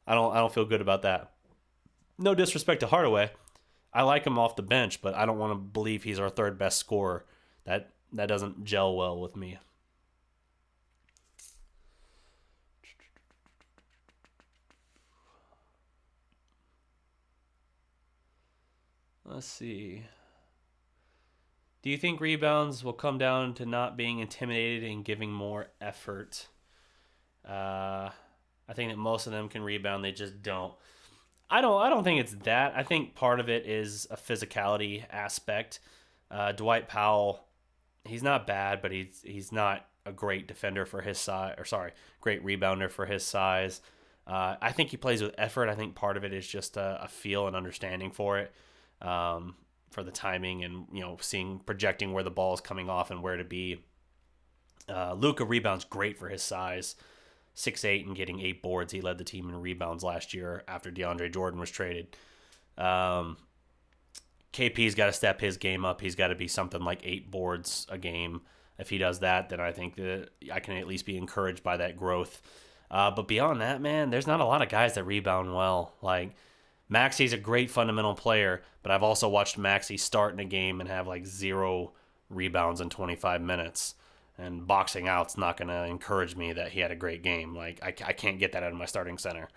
I don't feel good about that. No disrespect to Hardaway. I like him off the bench, but I don't want to believe he's our third best scorer. That doesn't gel well with me. Let's see. Do you think rebounds will come down to not being intimidated and giving more effort? I think that most of them can rebound. They just don't. I don't think it's that. I think part of it is a physicality aspect. Dwight Powell, he's not bad, but he's not a great defender for his size, great rebounder for his size. I think he plays with effort. I think part of it is just a feel and understanding for it, for the timing and projecting where the ball is coming off and where to be. Luka rebounds great for his size. 6'8" and getting 8 boards. He led the team in rebounds last year after DeAndre Jordan was traded. KP's got to step his game up. He's got to be something like 8 boards a game. If he does that, then I think that I can at least be encouraged by that growth. But beyond that, man, there's not a lot of guys that rebound well. Like, Maxi's a great fundamental player, but I've also watched Maxi start in a game and have like 0 rebounds in 25 minutes. And boxing out's not going to encourage me that he had a great game. Like, I can't get that out of my starting center.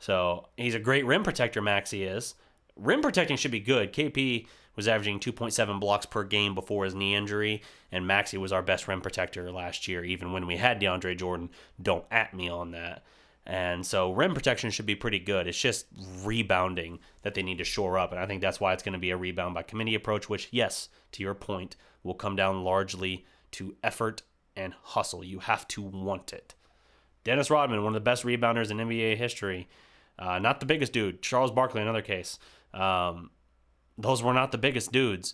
So he's a great rim protector, Maxi is. Rim protecting should be good. KP was averaging 2.7 blocks per game before his knee injury, and Maxi was our best rim protector last year, even when we had DeAndre Jordan. Don't at me on that. And so rim protection should be pretty good. It's just rebounding that they need to shore up, and I think that's why it's going to be a rebound by committee approach, which, yes, to your point, will come down largely to effort and hustle. You have to want it. Dennis Rodman, one of the best rebounders in NBA history. Not the biggest dude. Charles Barkley, another case. Those were not the biggest dudes.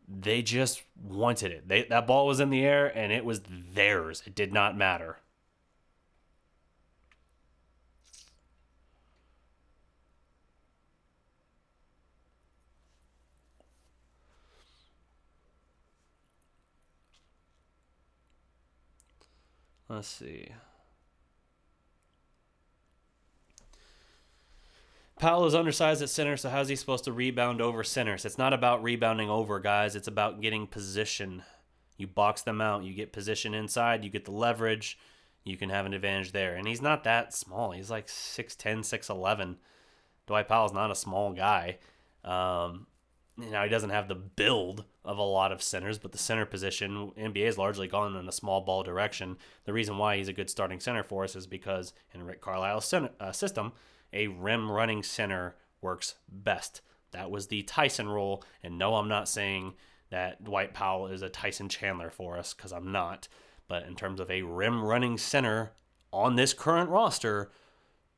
They just wanted it. That ball was in the air, and it was theirs. It did not matter. Let's see. Powell is undersized at center, so how's he supposed to rebound over centers? It's not about rebounding over, guys. It's about getting position. You box them out. You get position inside. You get the leverage. You can have an advantage there. And he's not that small. He's like 6'10", 6'11". Dwight Powell's not a small guy. He doesn't have the build of a lot of centers, but the center position, NBA has largely gone in a small ball direction. The reason why he's a good starting center for us is because in Rick Carlisle's system, a rim running center works best. That was the Tyson rule, and no, I'm not saying that Dwight Powell is a Tyson Chandler for us, because I'm not. But in terms of a rim running center on this current roster,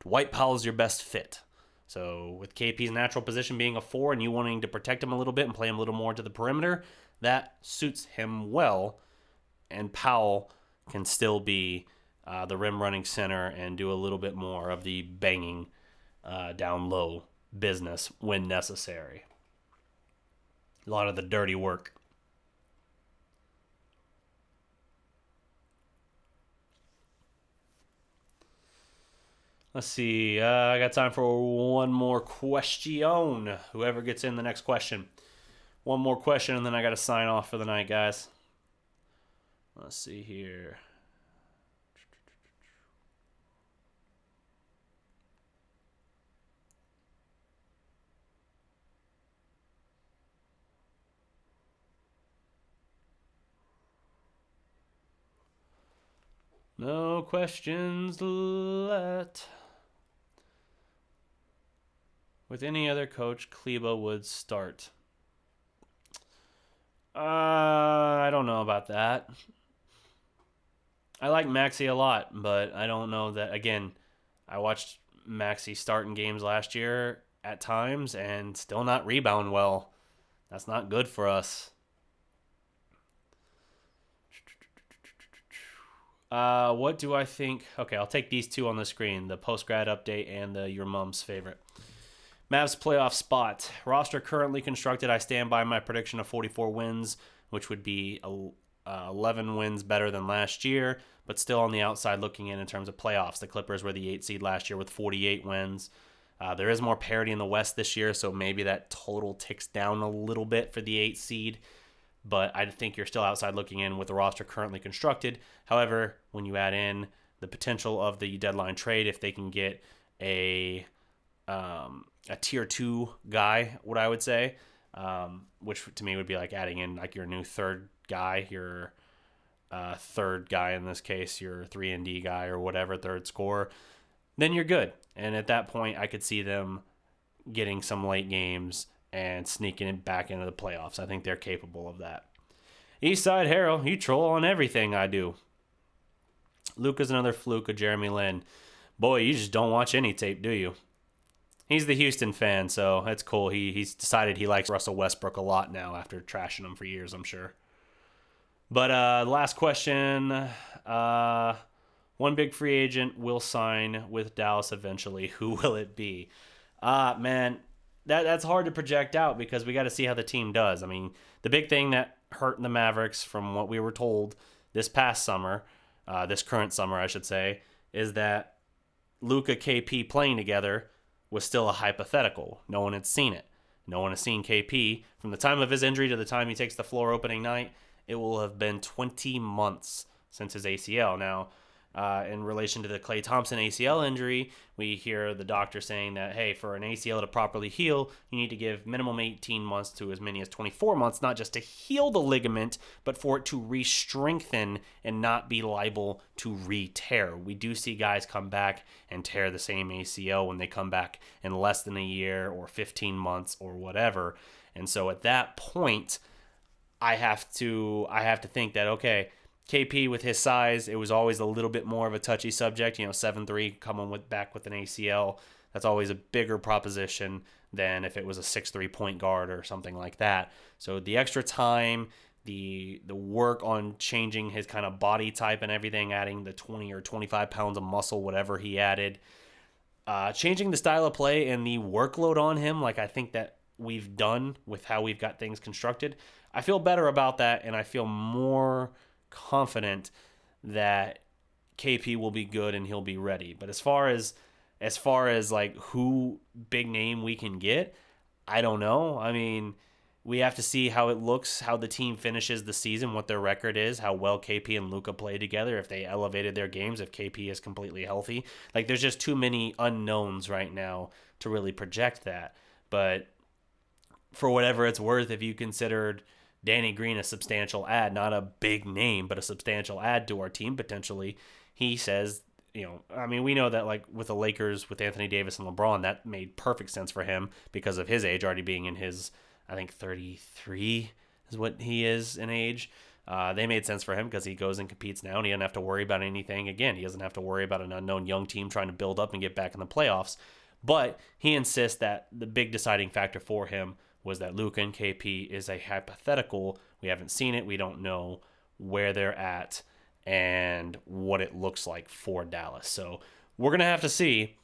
Dwight Powell is your best fit. So with KP's natural position being a 4 and you wanting to protect him a little bit and play him a little more to the perimeter, that suits him well. And Powell can still be the rim running center and do a little bit more of the banging down low business when necessary. A lot of the dirty work. Let's see. I got time for one more question. Whoever gets in the next question. One more question, and then I got to sign off for the night, guys. Let's see here. No questions left. With any other coach, Kleba would start. I don't know about that. I like Maxi a lot, but I don't know that. Again, I watched Maxi start in games last year at times and still not rebound well. That's not good for us. What do I think? Okay, I'll take these two on the screen, the post-grad update and the your mom's favorite. Mavs playoff spot. Roster currently constructed. I stand by my prediction of 44 wins, which would be 11 wins better than last year, but still on the outside looking in terms of playoffs. The Clippers were the 8 seed last year with 48 wins. There is more parity in the West this year, so maybe that total ticks down a little bit for the 8 seed. But I think you're still outside looking in with the roster currently constructed. However, when you add in the potential of the deadline trade, if they can get a tier 2 guy, what I would say, which to me would be like adding in like your new third guy, your third guy in this case, your 3-and-D guy or whatever, third scorer, then you're good. And at that point, I could see them getting some late games and sneaking it back into the playoffs. I think they're capable of that. Eastside Harold, you troll on everything I do. Luka's another fluke of Jeremy Lin. Boy, you just don't watch any tape, do you? He's the Houston fan, so that's cool. He's decided he likes Russell Westbrook a lot now after trashing him for years, I'm sure. But last question. One big free agent will sign with Dallas eventually. Who will it be? Man, that's hard to project out because we got to see how the team does. I mean, the big thing that hurt the Mavericks from what we were told this past summer, this current summer, I should say, is that Luka KP playing together was still a hypothetical. No one had seen it. No one has seen KP. From the time of his injury to the time he takes the floor opening night, it will have been 20 months since his ACL. Now, in relation to the Klay Thompson ACL injury, we hear the doctor saying that, hey, for an ACL to properly heal, you need to give minimum 18 months to as many as 24 months, not just to heal the ligament, but for it to re-strengthen and not be liable to re-tear. We do see guys come back and tear the same ACL when they come back in less than a year or 15 months or whatever. And so at that point, I have to think that, okay, KP with his size, it was always a little bit more of a touchy subject. 7'3", coming back with an ACL. That's always a bigger proposition than if it was a 6'3" point guard or something like that. So the extra time, the work on changing his kind of body type and everything, adding the 20 or 25 pounds of muscle, whatever he added, changing the style of play and the workload on him, like I think that we've done with how we've got things constructed. I feel better about that, and I feel more confident that KP will be good and he'll be ready. But as far as like who big name we can get, I don't know. I mean, we have to see how it looks, how the team finishes the season, what their record is, how well KP and Luka play together, if they elevated their games, if KP is completely healthy. Like, there's just too many unknowns right now to really project that. But for whatever it's worth, if you considered Danny Green a substantial add, not a big name, but a substantial add to our team potentially, he says, I mean, we know that like with the Lakers, with Anthony Davis and LeBron, that made perfect sense for him because of his age already being in his, I think 33 is what he is in age. They made sense for him because he goes and competes now and he doesn't have to worry about anything. Again, he doesn't have to worry about an unknown young team trying to build up and get back in the playoffs. But he insists that the big deciding factor for him was that Luka and KP is a hypothetical. We haven't seen it. We don't know where they're at and what it looks like for Dallas. So we're going to have to see.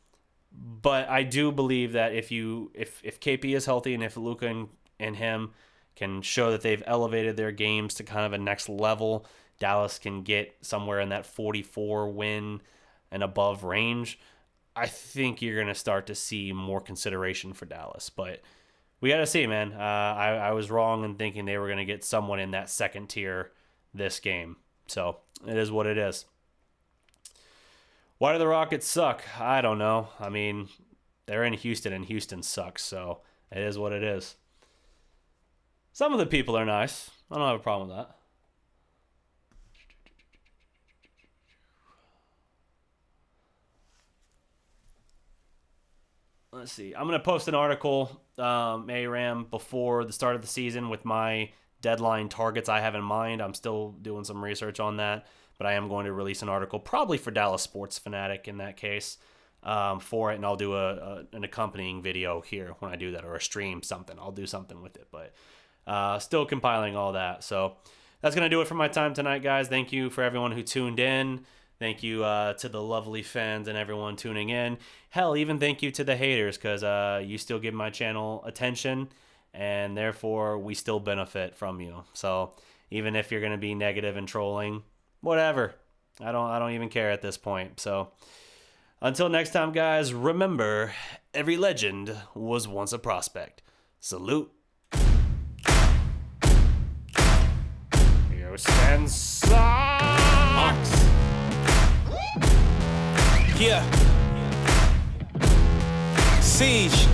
But I do believe that if KP is healthy and if Luka and him can show that they've elevated their games to kind of a next level, Dallas can get somewhere in that 44 win and above range. I think you're going to start to see more consideration for Dallas. But we got to see, man. I was wrong in thinking they were going to get someone in that second tier this game. So it is what it is. Why do the Rockets suck? I don't know. I mean, they're in Houston and Houston sucks. So it is what it is. Some of the people are nice. I don't have a problem with that. Let's see. I'm going to post an article, ARAM, before the start of the season with my deadline targets I have in mind. I'm still doing some research on that, but I am going to release an article, probably for Dallas Sports Fanatic in that case, for it, and I'll do an accompanying video here when I do that, or a stream, something. I'll do something with it, but still compiling all that. So that's going to do it for my time tonight, guys. Thank you for everyone who tuned in. Thank you to the lovely fans and everyone tuning in. Hell, even thank you to the haters, because you still give my channel attention, and therefore we still benefit from you. So even if you're going to be negative and trolling, whatever. I don't even care at this point. So until next time, guys, remember, every legend was once a prospect. Salute. Houston sucks. Yeah. Siege.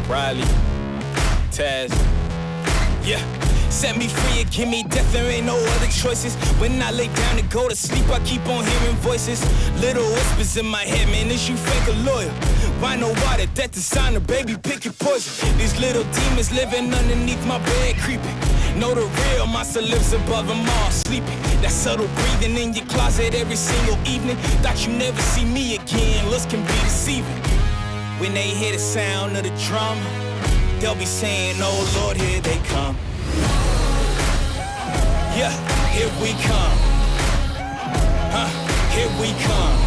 Riley. Taz. Yeah. Set me free and give me death, there ain't no other choices. When I lay down to go to sleep, I keep on hearing voices. Little whispers in my head, man, is you fake or loyal? Rhino water, that designer, baby, pick your poison. These little demons living underneath my bed, creeping. Know the real monster lives above them all, sleeping. That subtle breathing in your closet every single evening. Thought you never see me again, looks can be deceiving. When they hear the sound of the drum, they'll be saying, oh Lord, here they come. Yeah, here we come. Here we come.